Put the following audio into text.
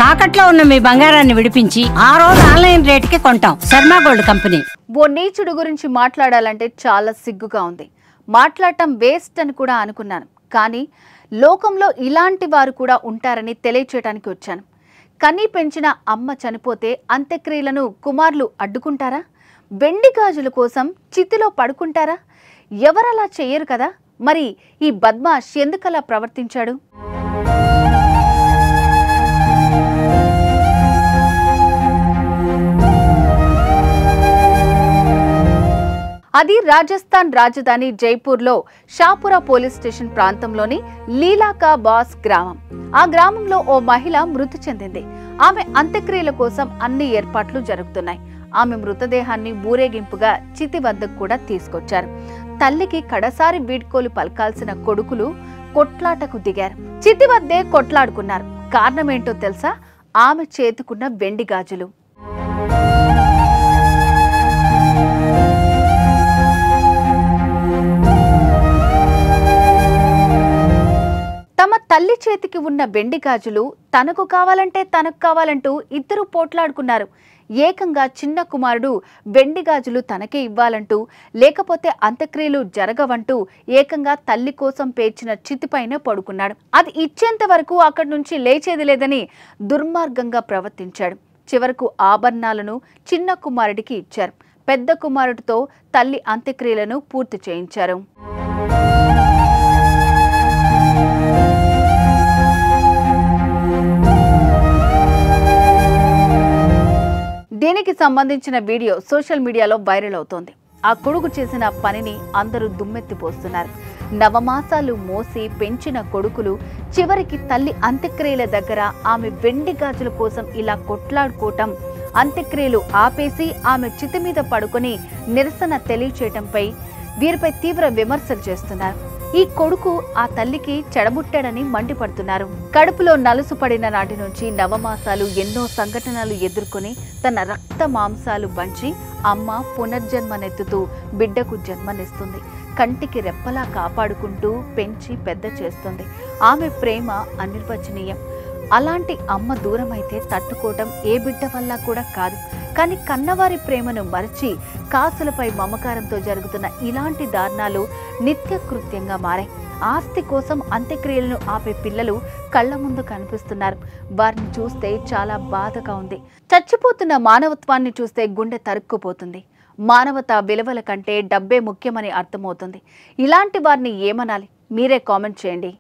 తాకట్లో ఉన్న మీ బంగారాన్ని విడిపించి ఆ రోజు ఆన్లైన్ రేటుకి కొంటాం. Sharma gold company. ఓ నీచుడు గురించి మాట్లాడాలంటే చాలా సిగ్గుగా ఉంది. మాట్లాడటం వేస్ట్ అని కూడా అనుకున్నాను. కానీ లోకంలో ఇలాంటి వారు కూడా ఉంటారని తెలియచేయడానికి వచ్చాను. కని పెంచిన అమ్మ చనిపోతే అంత్యక్రియలను కుమారులు అడ్డుకుంటారా? వెండి గాజుల కోసం చితిలో పడుకుంటారా? ఎవరలా చెయ్యరు కదా. మరి ఈ బద్మాష్ ఎందుకలా ప్రవర్తించాడు? అది రాజస్థాన్ రాజధాని జైపూర్లో షాపురా పోలీస్ స్టేషన్ ప్రాంతంలోని లీలాకా బాస్ గ్రామం. ఆ గ్రామంలో ఓ మహిళ మృతి చెందింది. ఆమె అంత్యక్రియల కోసం అన్ని ఏర్పాట్లు జరుగుతున్నాయి. ఆమె మృతదేహాన్ని ఊరేగింపుగా చితి వద్దకు కూడా తీసుకొచ్చారు. తల్లికి కడసారి వీడ్కోలు పలకాల్సిన కొడుకులు కొట్లాటకు దిగారు. చితి వద్దే కొట్లాడుకున్నారు. కారణమేంటో తెలుసా? ఆమె చేతుకున్న వెండి గాజులు. తమ తల్లి చేతికి ఉన్న వెండి గాజులు తనకు కావాలంటూ ఇద్దరు పోట్లాడుకున్నారు. ఏకంగా చిన్న కుమారుడు వెండి గాజులు తనకే ఇవ్వాలంటూ, లేకపోతే అంత్యక్రియలు జరగవంటూ ఏకంగా తల్లి కోసం పేర్చిన చితిపైన పడుకున్నాడు. అది ఇచ్చేంత వరకు అక్కడి నుంచి లేచేది లేదని దుర్మార్గంగా ప్రవర్తించాడు. చివరకు ఆభరణాలను చిన్న కుమారుడికి ఇచ్చారు. పెద్ద కుమారుడితో తల్లి అంత్యక్రియలను పూర్తి చేయించారు. దీనికి సంబంధించిన వీడియో సోషల్ మీడియాలో వైరల్ అవుతోంది. ఆ కొడుకు చేసిన పనిని అందరూ దుమ్మెత్తిపోస్తున్నారు. నవమాసాలు మోసి పెంచిన కొడుకులు చివరికి తల్లి అంత్యక్రియల దగ్గర ఆమె వెండి గాజుల కోసం ఇలా కొట్లాడుకోవటం, అంత్యక్రియలు ఆపేసి ఆమె చితి మీద పడుకొని నిరసన తెలియచేయటంపై వీరిపై తీవ్ర విమర్శలు చేస్తున్నారు. ఈ కొడుకు ఆ తల్లికి చెడబుట్టాడని మండిపడుతున్నారు. కడుపులో నలుసు పడిన నాటి నుంచి నవమాసాలు ఎన్నో సంఘటనలు ఎదుర్కొని తన రక్త మాంసాలు పంచి అమ్మ పునర్జన్మనెత్తుతూ బిడ్డకు జన్మనిస్తుంది. కంటికి రెప్పలా కాపాడుకుంటూ పెంచి పెద్ద చేస్తుంది. ఆమె ప్రేమ అనిర్వచనీయం. అలాంటి అమ్మ దూరమైతే తట్టుకోవటం ఏ బిడ్డ వల్ల కూడా కాదు. కానీ కన్నవారి ప్రేమను మరచి కాసులపై మమకారంతో జరుగుతున్న ఇలాంటి దారుణాలు నిత్యకృత్యంగా మారాయి. ఆస్తి కోసం అంత్యక్రియలను ఆపే పిల్లలు కళ్ల ముందు కనిపిస్తున్నారు. వారిని చూస్తే చాలా బాధగా ఉంది. చచ్చిపోతున్న మానవత్వాన్ని చూస్తే గుండె తరుక్కుపోతుంది. మానవతా విలువల కంటే డబ్బే ముఖ్యమని అర్థమవుతుంది. ఇలాంటి వారిని ఏమనాలి? మీరే కామెంట్ చేయండి.